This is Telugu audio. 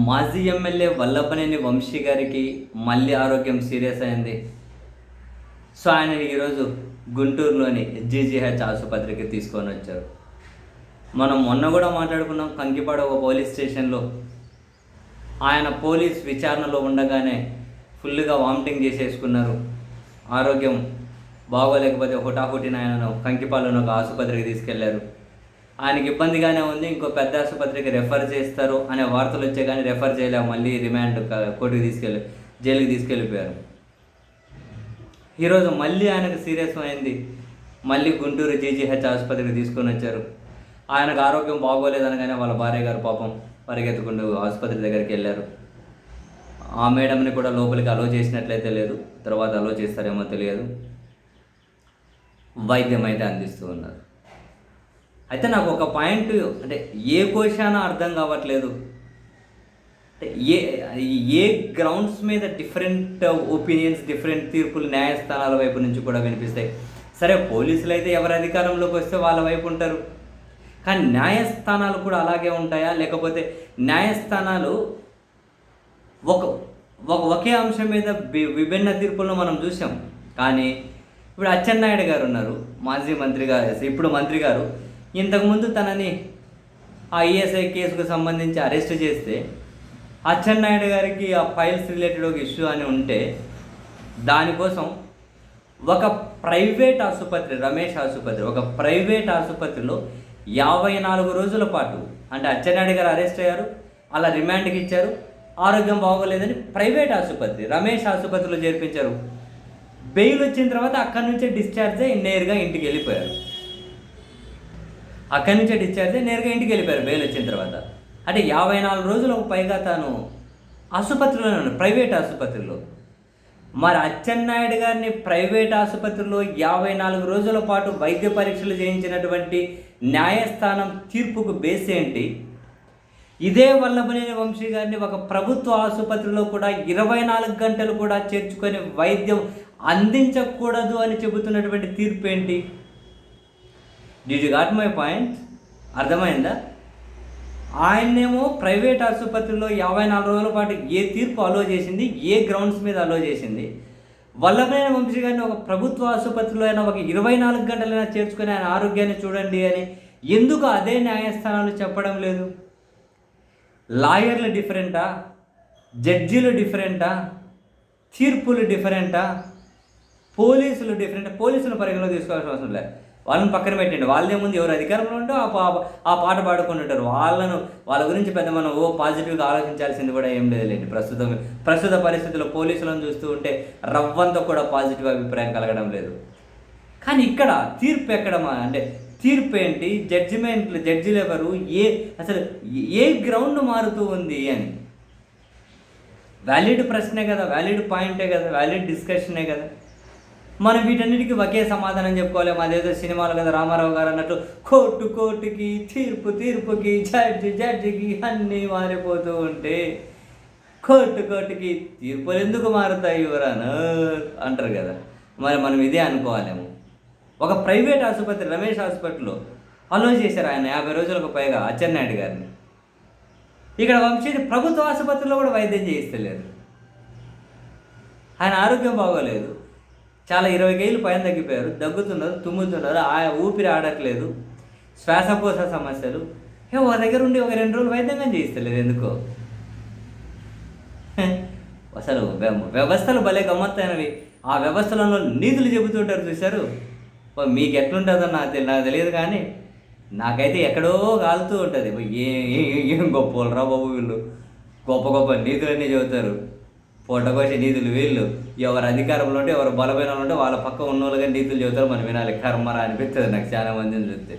మాజీ ఎమ్మెల్యే వల్లభనేని వంశీ గారికి మళ్ళీ ఆరోగ్యం సీరియస్ అయింది. సో ఆయన ఈరోజు గుంటూరులోని జీజీహెచ్ ఆసుపత్రికి తీసుకొని వచ్చారు. మనం మొన్న కూడా మాట్లాడుకున్నాం. కంకిపాడ ఒక పోలీస్ స్టేషన్లో ఆయన పోలీస్ విచారణలో ఉండగానే ఫుల్గా వామిటింగ్ చేసేసుకున్నారు. ఆరోగ్యం బాగోలేకపోతే హుటాహుటిన ఆయనను కంకిపాడులోని ఒక ఆసుపత్రికి తీసుకెళ్లారు. ఆయనకి ఇబ్బందిగానే ఉంది, ఇంకో పెద్ద ఆసుపత్రికి రెఫర్ చేస్తారు అనే వార్తలు వచ్చే కానీ రెఫర్ చేయలేము. మళ్ళీ రిమాండ్ కోర్టుకి జైలుకి తీసుకెళ్ళిపోయారు. ఈరోజు మళ్ళీ ఆయనకు సీరియస్ అయింది. మళ్ళీ గుంటూరు జీజీహెచ్ ఆసుపత్రికి తీసుకొని వచ్చారు. ఆయనకు ఆరోగ్యం బాగోలేదనగానే వాళ్ళ భార్య గారు పాపం పరిగెత్తుకుంటూ ఆసుపత్రి దగ్గరికి వెళ్ళారు. ఆ మేడంని కూడా లోపలికి అలో చేసినట్లయితే లేదు, తర్వాత అలో చేస్తారేమో తెలియదు. వైద్యం అయితే అందిస్తూ ఉన్నారు. అయితే నాకు ఒక పాయింట్, అంటే ఏ క్వశ్చన్ అర్థం కావట్లేదు. అంటే ఏ గ్రౌండ్స్ మీద డిఫరెంట్ ఒపీనియన్స్, డిఫరెంట్ తీర్పులు న్యాయస్థానాల వైపు నుంచి కూడా వినిపిస్తాయి. సరే, పోలీసులు అయితే ఎవరి అధికారంలోకి వస్తే వాళ్ళ వైపు ఉంటారు, కానీ న్యాయస్థానాలు కూడా అలాగే ఉంటాయా? లేకపోతే న్యాయస్థానాలు ఒకే అంశం మీద విభిన్న తీర్పులను మనం చూసాం. కానీ ఇప్పుడు అచ్చెన్నాయుడు గారు ఉన్నారు, మాజీ మంత్రి గారు, ఇప్పుడు మంత్రి గారు. ఇంతకుముందు తనని ఆ ఈఎస్ఐ కేసుకు సంబంధించి అరెస్ట్ చేస్తే అచ్చెన్నాయుడు గారికి ఆ ఫైల్స్ రిలేటెడ్ ఒక ఇష్యూ అని ఉంటే దానికోసం ఒక ప్రైవేట్ ఆసుపత్రి, రమేష్ ఆసుపత్రి, ఒక ప్రైవేట్ ఆసుపత్రిలో 54 రోజుల పాటు, అంటే అచ్చెన్నాయుడు గారు అరెస్ట్ అయ్యారు, అలా రిమాండ్కి ఇచ్చారు, ఆరోగ్యం బాగోలేదని ప్రైవేట్ ఆసుపత్రి రమేష్ ఆసుపత్రిలో చేర్పించారు. బెయిల్ వచ్చిన తర్వాత అక్కడి నుంచే డిశ్చార్జ్ అయ్యి నేరుగా ఇంటికి వెళ్ళిపోయారు. బెయిల్ వచ్చిన తర్వాత. అంటే 54 రోజులకు పైగా తాను ఆసుపత్రిలోనే ఉన్నాడు, ప్రైవేట్ ఆసుపత్రిలో. మరి అచ్చెన్నాయుడు గారిని ప్రైవేట్ ఆసుపత్రిలో 54 రోజుల పాటు వైద్య పరీక్షలు చేయించినటువంటి న్యాయస్థానం తీర్పుకు బేస్ ఏంటి? ఇదే వల్లభనేని వంశీ గారిని ఒక ప్రభుత్వ ఆసుపత్రిలో కూడా 24 గంటలు కూడా చేర్చుకొని వైద్యం అందించకూడదు అని చెబుతున్నటువంటి తీర్పు ఏంటి? Did you got my point? అర్థమైందా? ఆయన్నేమో ప్రైవేట్ ఆసుపత్రిలో 54 రోజుల పాటు ఏ తీర్పు అలో చేసింది, ఏ గ్రౌండ్స్ మీద అలో చేసింది? వల్లభనేని వంశీ గారిని ఒక ప్రభుత్వ ఆసుపత్రిలో అయినా ఒక 24 గంటలైనా చేర్చుకొని ఆయన ఆరోగ్యాన్ని చూడండి అని ఎందుకు అదే న్యాయస్థానాలు చెప్పడం లేదు? లాయర్లు డిఫరెంటా? జడ్జీలు డిఫరెంటా? తీర్పులు డిఫరెంటా? పోలీసులు డిఫరెంట్? పోలీసులు పరిగణలో తీసుకోవాల్సిన అవసరం లేదు, వాళ్ళని పక్కన పెట్టండి. వాళ్ళే ముందు ఎవరు అధికారంలో ఉంటో ఆ పాట పాడుకొని ఉంటారు. వాళ్ళ గురించి పెద్ద మనం పాజిటివ్గా ఆలోచించాల్సింది కూడా ఏం లేదులేండి. ప్రస్తుత పరిస్థితుల్లో పోలీసులను చూస్తూ ఉంటే రవ్వంతో కూడా పాజిటివ్ అభిప్రాయం కలగడం లేదు. కానీ ఇక్కడ తీర్పు ఎక్కడమా? అంటే తీర్పు ఏంటి? జడ్జిలు ఎవరు? అసలు ఏ గ్రౌండ్ మారుతూ ఉంది అని వ్యాలిడ్ ప్రశ్నే కదా, వ్యాలిడ్ పాయింటే కదా, వ్యాలిడ్ డిస్కషనే కదా. మనం వీటన్నిటికీ ఒకే సమాధానం చెప్పుకోవాలి. అదేదో సినిమాలు కదా, రామారావు గారు అన్నట్టు కోర్టుకి, తీర్పుకి, జడ్జికి అన్నీ మారిపోతూ ఉంటే కోర్టుకి తీర్పులు ఎందుకు మారుతాయి ఎవరన్నా అంటారు కదా. మరి మనం ఇదే అనుకోవాలేమో. ఒక ప్రైవేట్ ఆసుపత్రి రమేష్ హాస్పిటల్లో అలో చేశారు ఆయన 50 రోజులకు పైగా అచ్చెన్నాయుడు గారిని. ఇక్కడ వంశీని ప్రభుత్వ ఆసుపత్రిలో కూడా వైద్యం చేయిస్తలేరు. ఆయన ఆరోగ్యం బాగోలేదు, చాలా 20 కేజీలు పైన తగ్గిపోయారు, దగ్గుతున్నారు, తుమ్ముతున్నారు, ఊపిరి ఆడట్లేదు, శ్వాసకోశ సమస్యలు. ఒక దగ్గర ఉండి ఒక 2 రోజులు వైద్యంగా చేయిస్తలేదు ఎందుకో. అసలు వ్యవస్థలు భలే గమ్మత్తైనవి. ఆ వ్యవస్థలలో నీతులు చెబుతుంటారు చూశారు. మీకు ఎట్లుంటుందో నాకు తెలియదు, కానీ నాకైతే ఎక్కడో కాలుతూ ఉంటుంది. ఏం గొప్ప వాళ్ళరా బాబు వీళ్ళు, గొప్ప నీతులన్నీ చెబుతారు. పొట్టకోసే నీతులు వీళ్ళు. ఎవరు అధికారంలో ఉంటే, ఎవరు బలమైన ఉంటే వాళ్ళ పక్క ఉన్నోళ్ళుగా నీతులు చెబుతారు. మనం వినాలి. కర్మరా అనిపిస్తుంది నాకు చాలా మందిని చూస్తే.